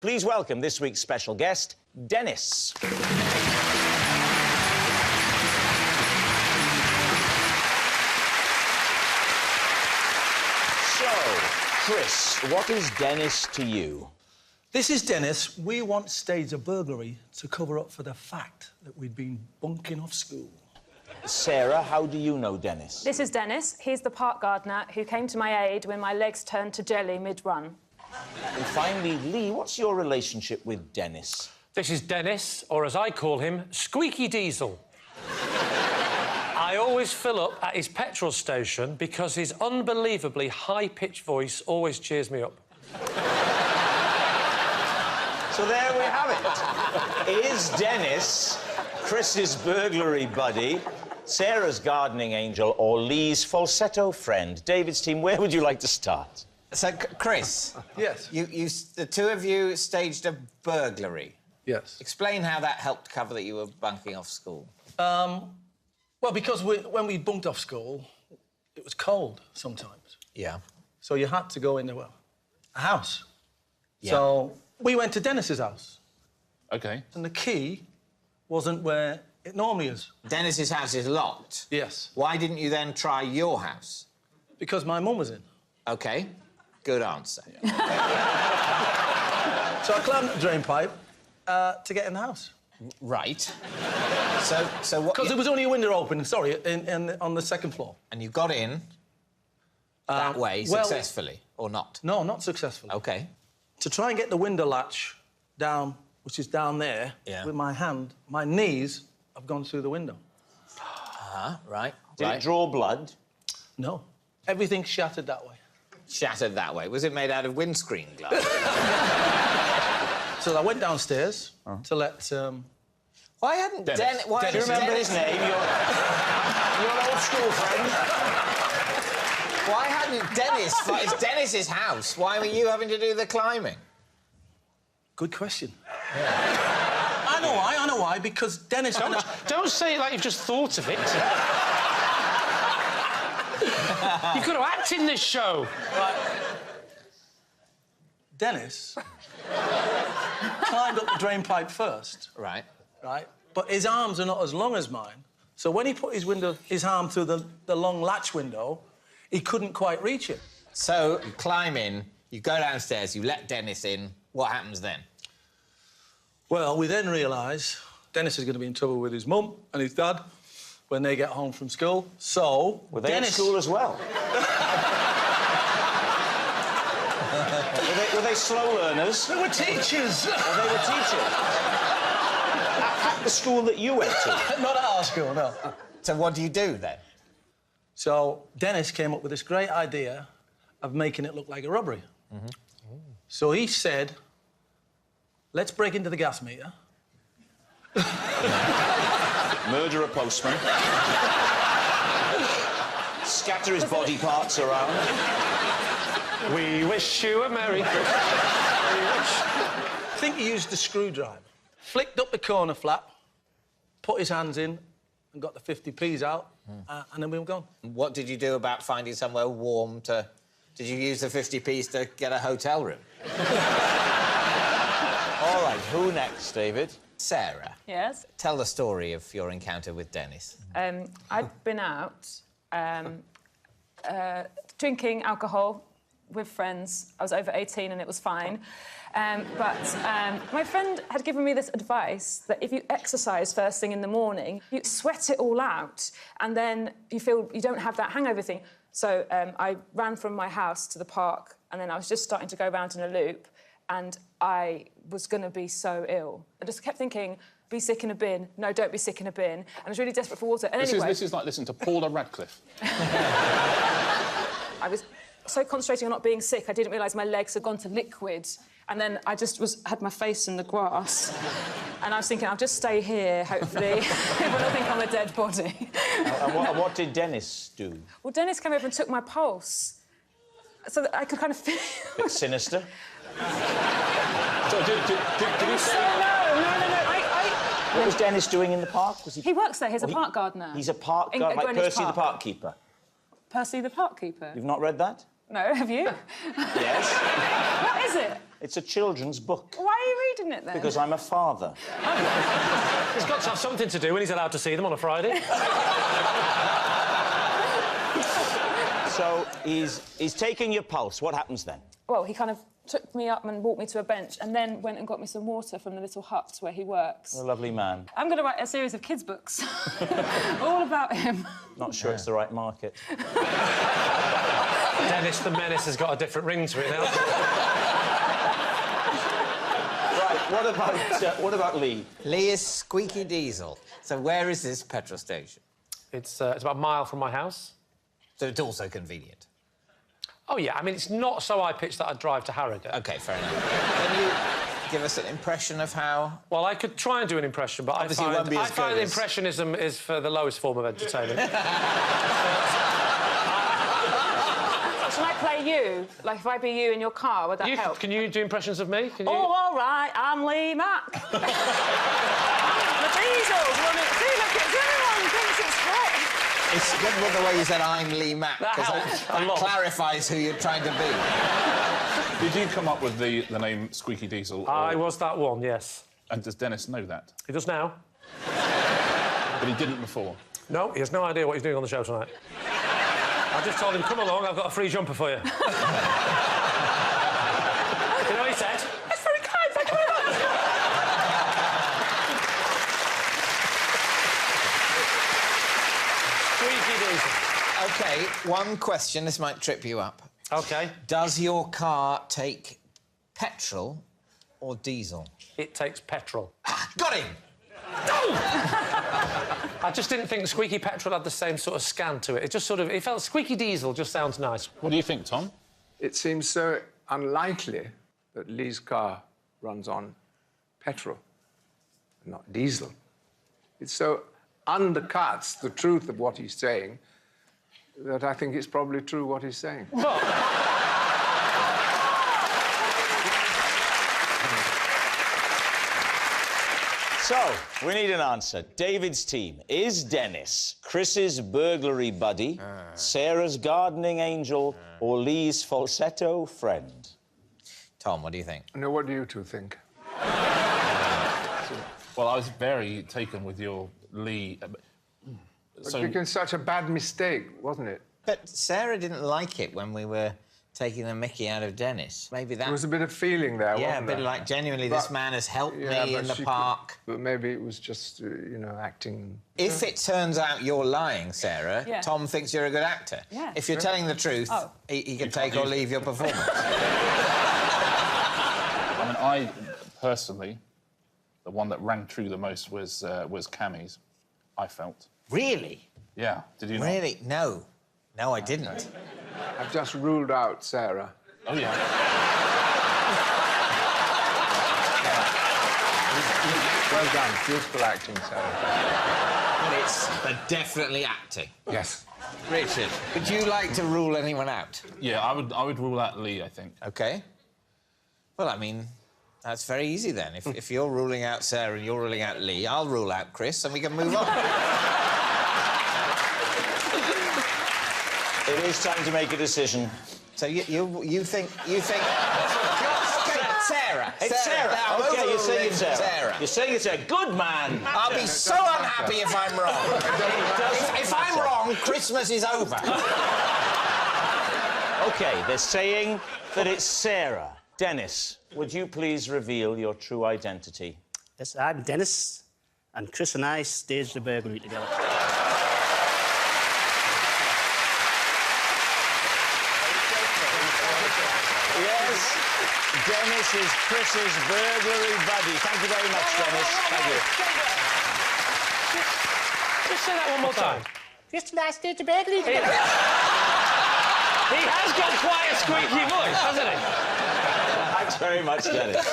Please welcome this week's special guest, Dennis. Chris, what is Dennis to you? This is Dennis. We once staged a burglary to cover up for the fact that we'd been bunking off school. Sarah, how do you know Dennis? This is Dennis. He's the park gardener who came to my aid when my legs turned to jelly mid-run. And finally, Lee, what's your relationship with Dennis? This is Dennis, or as I call him, Squeaky Diesel. I always fill up at his petrol station because his unbelievably high-pitched voice always cheers me up. So there we have it. Is Dennis Chris's burglary buddy, Sarah's gardening angel, or Lee's falsetto friend? David's team, where would you like to start? So, Chris. Yes. The two of you staged a burglary. Yes. Explain how that helped cover that you were bunking off school. Well, because when we bunked off school, it was cold sometimes. Yeah. So you had to go into a house. Yeah. So we went to Dennis's house. OK. And the key wasn't where it normally is. Dennis's house is locked. Yes. Why didn't you then try your house? Because my mum was in. OK. Good answer. So I climbed the drain pipe to get in the house. Right. So what... Because there was only a window open, sorry, on the second floor. And you got in that way successfully, or not? No, not successfully. OK. To try and get the window latch down, which is down there, with my hand, my knees have gone through the window. Right. Did it draw blood? No. Everything shattered that way. Shattered that way. Was it made out of windscreen glass? So I went downstairs to let... Why hadn't Dennis... Do you remember his name? Your old school friend? Why hadn't Dennis... It's Dennis's house. Why were you having to do the climbing? Good question. Yeah. I know why, because Dennis... Don't say it like you've just thought of it. You've got to act in this show. Right. Dennis climbed up the drain pipe first. Right. Right? But his arms are not as long as mine. So when he put his arm through the long latch window, he couldn't quite reach it. So, you climb in, you go downstairs, you let Dennis in. What happens then? Well, we then realise Dennis is going to be in trouble with his mum and his dad when they get home from school. So... Were they at school as well? were they slow learners? They were teachers. Or they were teachers? At the school that you went to? Not at our school, no. So what do you do then? So Dennis came up with this great idea of making it look like a robbery. Mm-hmm. So he said, let's break into the gas meter. Murder a postman. Scatter his body parts around. We wish you a Merry Christmas. I think he used the screwdriver. Flicked up the corner flap, put his hands in and got the 50p's out, and then we were gone. What did you do about finding somewhere warm to... Did you use the 50p's to get a hotel room? All right, who next, David? Sarah. Yes? Tell the story of your encounter with Dennis. I'd been out drinking alcohol with friends. I was over 18 and it was fine. But my friend had given me this advice that if you exercise first thing in the morning, you sweat it all out and then you feel you don't have that hangover thing. So I ran from my house to the park and then I was just starting to go round in a loop and I was going to be so ill. I just kept thinking, be sick in a bin. No, don't be sick in a bin. And I was really desperate for water. And This is like listening to Paula Radcliffe. I was so concentrating on not being sick, I didn't realise my legs had gone to liquid. And then I just had my face in the grass. And I was thinking, I'll just stay here, hopefully. Everyone will think I'm a dead body. And what did Dennis do? Well, Dennis came over and took my pulse. So that I could kind of feel... Bit sinister. So did he say... No. What was Dennis doing in the park? He works there. He's a park gardener. He's a park gardener, like Greenwich Percy the Park. park keeper. Percy the park keeper? You've not read that? No, have you? Yes. What is it? It's a children's book. Why are you reading it then? Because I'm a father. He's got to have something to do when he's allowed to see them on a Friday. So he's taking your pulse. What happens then? Well, he kind of took me up and walked me to a bench and then went and got me some water from the little hut where he works. A lovely man. I'm going to write a series of kids' books all about him. Not sure it's the right market. Dennis the Menace has got a different ring to it now. Right, what about Lee? Lee is Squeaky Diesel. So where is this petrol station? It's about a mile from my house. So it's also convenient. Oh, yeah, I mean, it's not so high-pitched that I'd drive to Harrogate. OK, fair enough. Can you give us an impression of how... Well, I could try and do an impression, but Obviously, it won't be I as find good as... impressionism is for the lowest form of entertainment. Shall I play you? Like, if I be you in your car, would that help? Can you do impressions of me? Can you... Oh, all right, I'm Lee Mack. The Diesels run it. See, look, everyone thinks it's great. It's good with the way you said, I'm Lee Mack, That because helps a that lot. clarifies who you're trying to be. Did you come up with the name Squeaky Diesel? I was that one, yes. And does Dennis know that? He does now. But he didn't before. No, he has no idea what he's doing on the show tonight. I just told him, come along, I've got a free jumper for you. You know what he said? That's very kind, thank you very much. Squeaky Diesel. OK, one question, this might trip you up. OK. Does your car take petrol or diesel? It takes petrol. Got him! I just didn't think Squeaky Petrol had the same sort of scan to it. It just sort of... It felt Squeaky Diesel just sounds nice. What do you think, Tom? It seems so unlikely that Lee's car runs on petrol, not diesel. It so undercuts the truth of what he's saying that I think it's probably true what he's saying. So, we need an answer. David's team. Is Dennis Chris's burglary buddy, Sarah's gardening angel, or Lee's falsetto friend? Tom, what do you think? Now, what do you two think? Well, I was very taken with your Lee... It's became such a bad mistake, wasn't it? But Sarah didn't like it when we were taking the mickey out of Dennis. Maybe that... There was a bit of feeling there, yeah, wasn't a bit there? like, genuinely, this man has helped me in the park. But maybe it was just, you know, acting... If it turns out you're lying, Sarah, Yeah. Tom thinks you're a good actor. Yeah. If you're telling the truth, he can take or leave your performance. I mean, I, personally, the one that rang true the most was Cammy's, I felt. Really? Yeah, did you not? Really? No. No, I didn't. I've just ruled out Sarah. Oh, yeah. Well done. Beautiful acting, Sarah. But it's definitely acting. Yes. Richard, would you like to rule anyone out? Yeah, I would rule out Lee, I think. OK. Well, I mean, that's very easy then. If you're ruling out Sarah and you're ruling out Lee, I'll rule out Chris and we can move on. It is time to make a decision. So you think... Sarah. It's Sarah. I'm OK, you're saying it's Sarah. Sarah. You're saying it's Sarah. Good man. I'll be so unhappy if I'm wrong. If I'm wrong, Christmas is over. OK, they're saying that it's Sarah. Dennis, would you please reveal your true identity? Yes, I'm Dennis, and Chris and I staged the burglary together. Yes, Dennis is Chris's burglary buddy. Thank you very much, Dennis. Thank you. Just say that one more time. Chris and I staged the burglary together. He has got quite a squeaky voice, hasn't he? Thanks very much, Dennis.